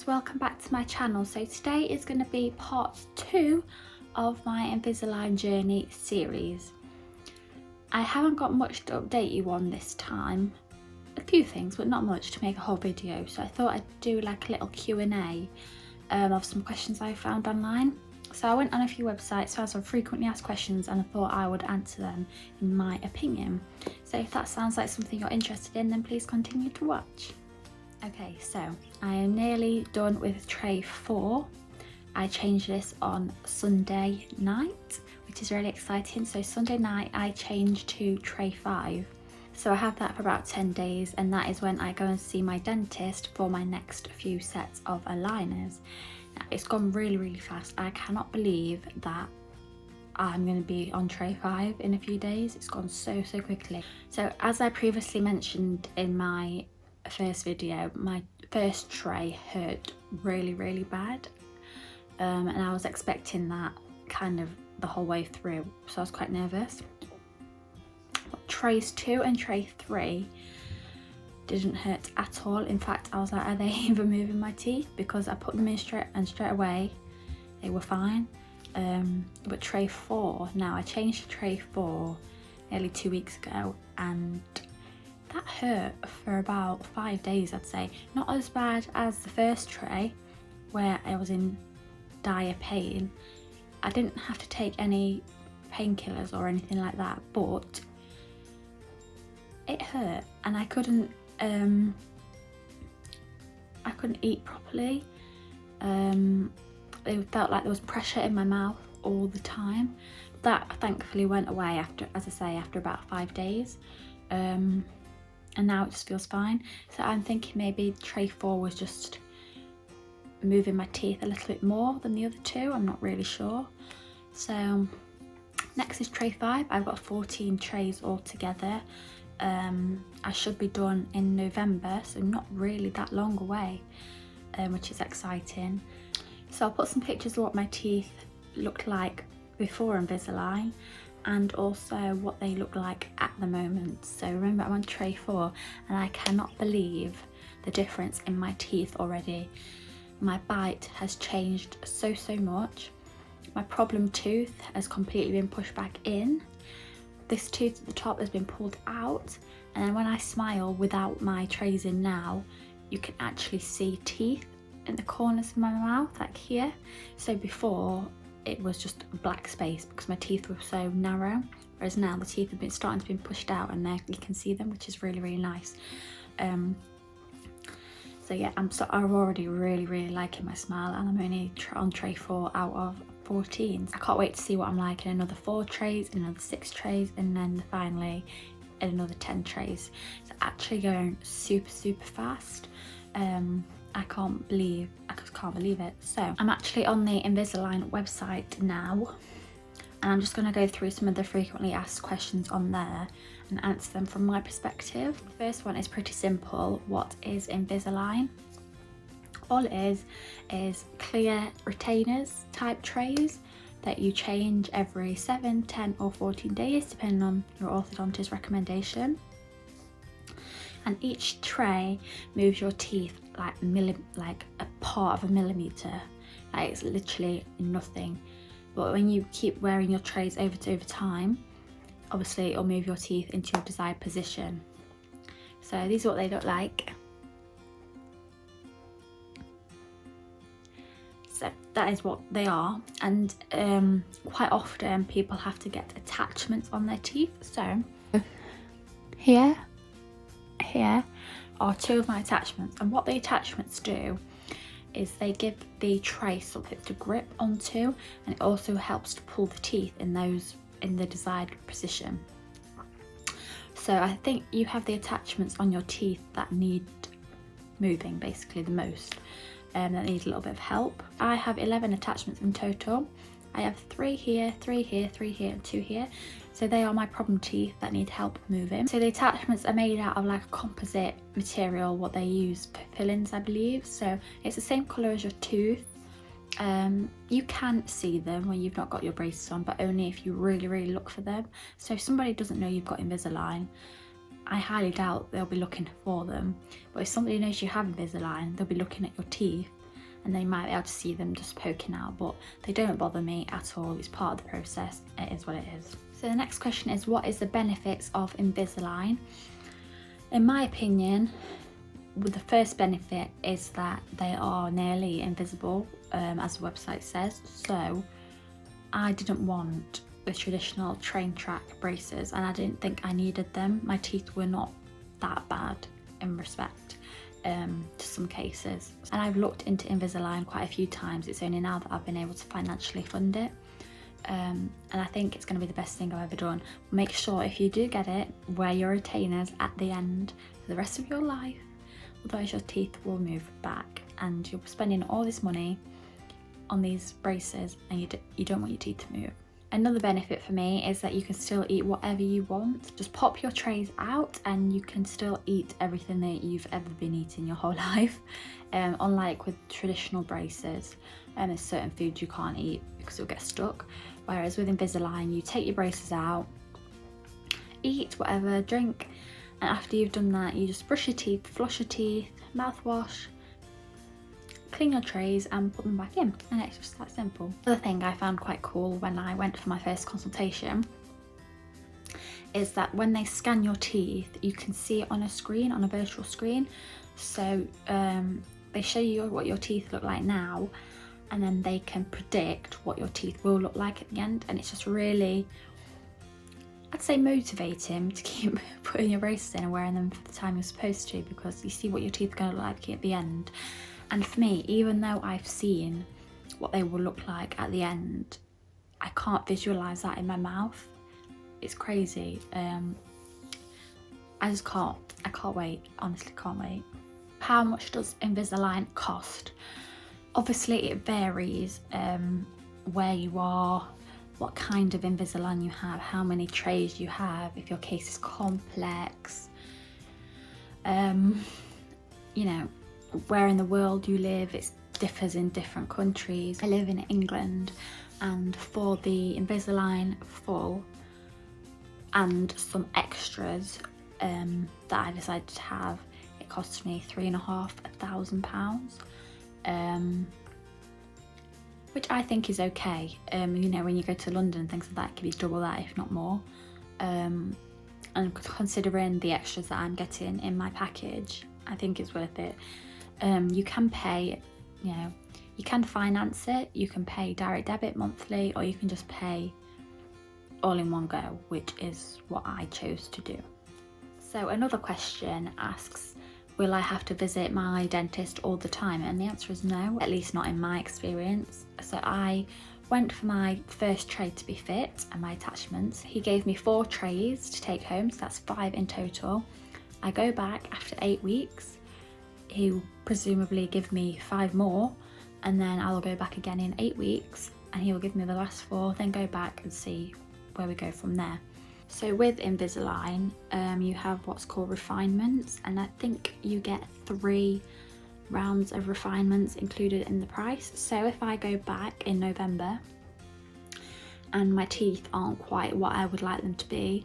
guys, welcome back to my channel. So today is going to be part 2 of my Invisalign journey series. I haven't got much to update you on this time, a few things but not much to make a whole video, so I thought I'd do like a little Q&A of some questions I found online. So I went on a few websites, found some frequently asked questions and I thought I would answer them in my opinion. So if that sounds like something you're interested in, then please continue to watch. Okay, so I am nearly done with tray 4. I changed this on Sunday night, which is really exciting. So Sunday night I changed to tray 5. So I have that for about 10 days and that is when I go and see my dentist for my next few sets of aligners. Now, it's gone really fast. I cannot believe that I'm going to be on tray 5 in a few days. It's gone so quickly. So as I previously mentioned in my first video, my first tray hurt really bad, and I was expecting that kind of the whole way through, so I was quite nervous. But trays 2 and tray 3 didn't hurt at all. In fact, I was like, are they even moving my teeth? Because I put them in straight away they were fine. But tray 4, now I changed to tray 4 nearly 2 weeks ago and that hurt for about 5 days, I'd say. Not as bad as the first tray where I was in dire pain. I didn't have to take any painkillers or anything like that, but it hurt and I couldn't eat properly. It felt like there was pressure in my mouth all the time. That thankfully went away after, as I say, after about 5 days. And now it just feels fine. So I'm thinking maybe tray 4 was just moving my teeth a little bit more than the other two. I'm not really sure. So next is tray 5. I've got 14 trays altogether. I should be done in November, so not really that long away, which is exciting. So I'll put some pictures of what my teeth looked like before Invisalign and also what they look like at the moment. So remember, I'm on tray 4 and I cannot believe the difference in my teeth already. My bite has changed so much. My problem tooth has completely been pushed back in. This tooth at the top has been pulled out, and then when I smile without my trays in now, you can actually see teeth in the corners of my mouth, like here. So before it was just a black space because my teeth were so narrow, whereas now the teeth have been starting to be pushed out and there you can see them, which is really nice. So yeah, I'm already really liking my smile, and I'm only on tray 4 out of 14. I can't wait to see what I'm like in another 4 trays, in another 6 trays, and then finally in another 10 trays. It's actually going super fast. I just can't believe it. So I'm actually on the Invisalign website now and I'm just going to go through some of the frequently asked questions on there and answer them from my perspective. The first one is pretty simple. What is Invisalign? All it is clear retainers type trays that you change every 7, 10 or 14 days depending on your orthodontist recommendation. And each tray moves your teeth like a part of a millimeter. Like it's literally nothing. But when you keep wearing your trays over time, obviously it'll move your teeth into your desired position. So these are what they look like. So that is what they are, and quite often people have to get attachments on their teeth. So here are 2 of my attachments, and what the attachments do is they give the tray something to grip onto, and it also helps to pull the teeth in the desired position. So I think you have the attachments on your teeth that need moving basically the most, that need a little bit of help. I have 11 attachments in total. I have 3 here, 3 here, 3 here and 2 here. So they are my problem teeth that need help moving. So the attachments are made out of like a composite material, what they use for fillings, I believe. So it's the same colour as your tooth. You can see them when you've not got your braces on, but only if you really look for them. So if somebody doesn't know you've got Invisalign, I highly doubt they'll be looking for them. But if somebody knows you have Invisalign, they'll be looking at your teeth and then you might be able to see them just poking out, but they don't bother me at all. It's part of the process. It is what it is. So the next question is, what is the benefits of Invisalign? In my opinion, the first benefit is that they are nearly invisible, as the website says. So I didn't want the traditional train track braces, and I didn't think I needed them. My teeth were not that bad in respect to some cases, and I've looked into Invisalign quite a few times. It's only now that I've been able to financially fund it, and I think it's going to be the best thing I've ever done. Make sure if you do get it, wear your retainers at the end for the rest of your life, otherwise your teeth will move back and you're spending all this money on these braces and you don't want your teeth to move. Another benefit for me is that you can still eat whatever you want. Just pop your trays out and you can still eat everything that you've ever been eating your whole life. Unlike with traditional braces, there's certain foods you can't eat because you'll get stuck. Whereas with Invisalign, you take your braces out, eat whatever, drink, and after you've done that, you just brush your teeth, floss your teeth, mouthwash, clean your trays and put them back in, and it's just that simple. Another thing I found quite cool when I went for my first consultation is that when they scan your teeth, you can see it on a screen, on a virtual screen. So they show you what your teeth look like now, and then they can predict what your teeth will look like at the end, and it's just really, I'd say, motivating to keep putting your braces in and wearing them for the time you're supposed to, because you see what your teeth are going to look like at the end. And for me, even though I've seen what they will look like at the end, I can't visualise that in my mouth. It's crazy. I just can't. I can't wait. Honestly, can't wait. How much does Invisalign cost? Obviously, it varies where you are, what kind of Invisalign you have, how many trays you have, if your case is complex, you know, where in the world you live. It differs in different countries. I live in England, and for the Invisalign full and some extras that I decided to have, it cost me £3,500, which I think is okay. You know, when you go to London and things like that, it can be double that, if not more. And considering the extras that I'm getting in my package, I think it's worth it. You can pay, you know, you can finance it, you can pay direct debit monthly, or you can just pay all in one go, which is what I chose to do. So another question asks, will I have to visit my dentist all the time? And the answer is no, at least not in my experience. So I went for my first tray to be fit and my attachments. He gave me 4 trays to take home, so that's 5 in total. I go back after 8 weeks. He'll presumably give me 5 more, and then I'll go back again in 8 weeks and he will give me the last 4, then go back and see where we go from there. So with Invisalign, you have what's called refinements, and I think you get 3 rounds of refinements included in the price. So if I go back in November and my teeth aren't quite what I would like them to be,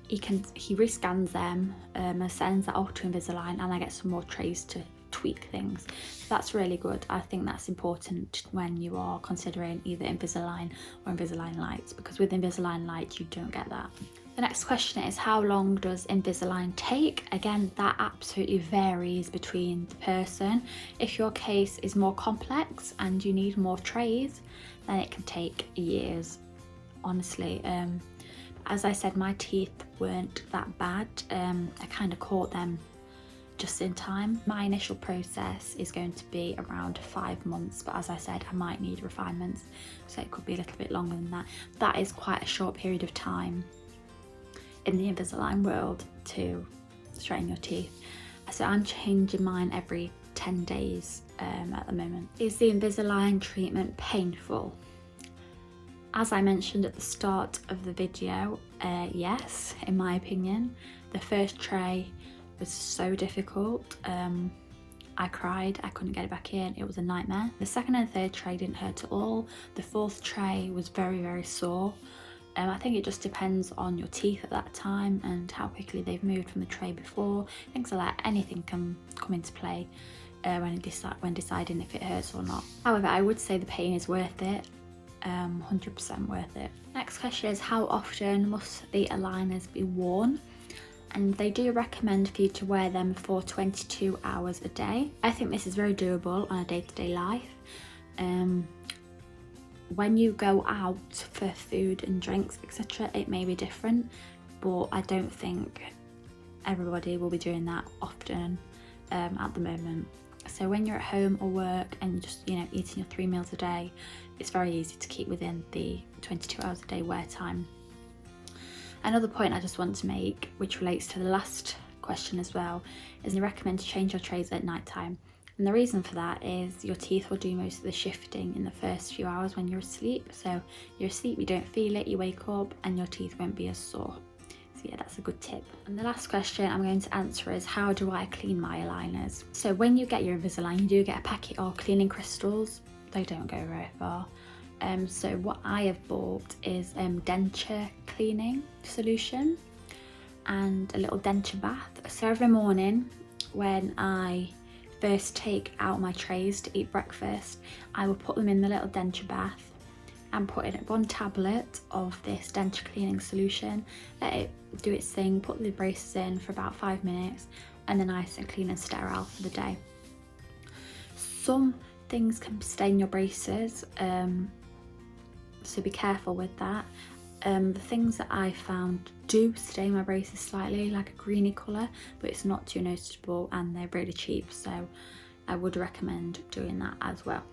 he rescans them and sends that off to Invisalign, and I get some more trays to tweak things. That's really good. I think that's important when you are considering either Invisalign or Invisalign Lite, because with Invisalign Lite you don't get that. The next question is, how long does Invisalign take? Again, that absolutely varies between the person. If your case is more complex and you need more trays, then it can take years, honestly. As I said, my teeth weren't that bad. I kind of caught them just in time. My initial process is going to be around 5 months, but as I said, I might need refinements, so it could be a little bit longer than that. That is quite a short period of time in the Invisalign world to straighten your teeth. So I'm changing mine every 10 days at the moment. Is the Invisalign treatment painful? As I mentioned at the start of the video, yes, in my opinion. The first tray was so difficult. I cried, I couldn't get it back in, it was a nightmare. The second and third tray didn't hurt at all. The 4th tray was very, very sore. I think it just depends on your teeth at that time and how quickly they've moved from the tray before. Things like that, anything can come into play. when deciding if it hurts or not. However, I would say the pain is worth it, 100% worth it. Next question is, how often must the aligners be worn? And they do recommend for you to wear them for 22 hours a day. I think this is very doable on a day-to-day life. When you go out for food and drinks, etc., it may be different, but I don't think everybody will be doing that often at the moment. So when you're at home or work and just, you know, eating your 3 meals a day, it's very easy to keep within the 22 hours a day wear time. Another point I just want to make, which relates to the last question as well, is they recommend to change your trays at night time. And the reason for that is your teeth will do most of the shifting in the first few hours when you're asleep. So you're asleep, you don't feel it, you wake up and your teeth won't be as sore. So yeah, that's a good tip. And the last question I'm going to answer is, how do I clean my aligners? So when you get your Invisalign, you do get a packet of cleaning crystals. They don't go very far. So what I have bought is denture cleaning solution and a little denture bath. So every morning when I first take out my trays to eat breakfast, I will put them in the little denture bath and put in 1 tablet of this denture cleaning solution, let it do its thing, put the braces in for about 5 minutes, and then nice and clean and sterile for the day. Some things can stain your braces, so be careful with that. The things that I found do stain my braces slightly, like a greeny colour, but it's not too noticeable and they're really cheap, so I would recommend doing that as well.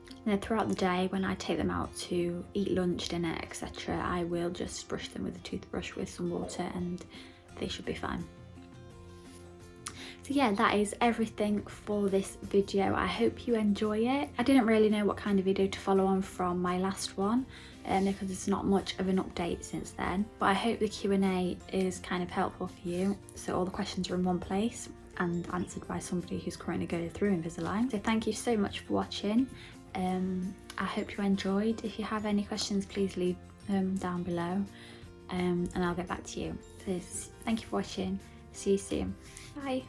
And then throughout the day, when I take them out to eat lunch, dinner, etc., I will just brush them with a toothbrush with some water and they should be fine. So yeah, that is everything for this video. I hope you enjoy it. I didn't really know what kind of video to follow on from my last one, because it's not much of an update since then. But I hope the Q&A is kind of helpful for you. So all the questions are in one place and answered by somebody who's currently going through Invisalign. So thank you so much for watching. I hope you enjoyed. If you have any questions, please leave them down below, and I'll get back to you. So thank you for watching. See you soon. Bye.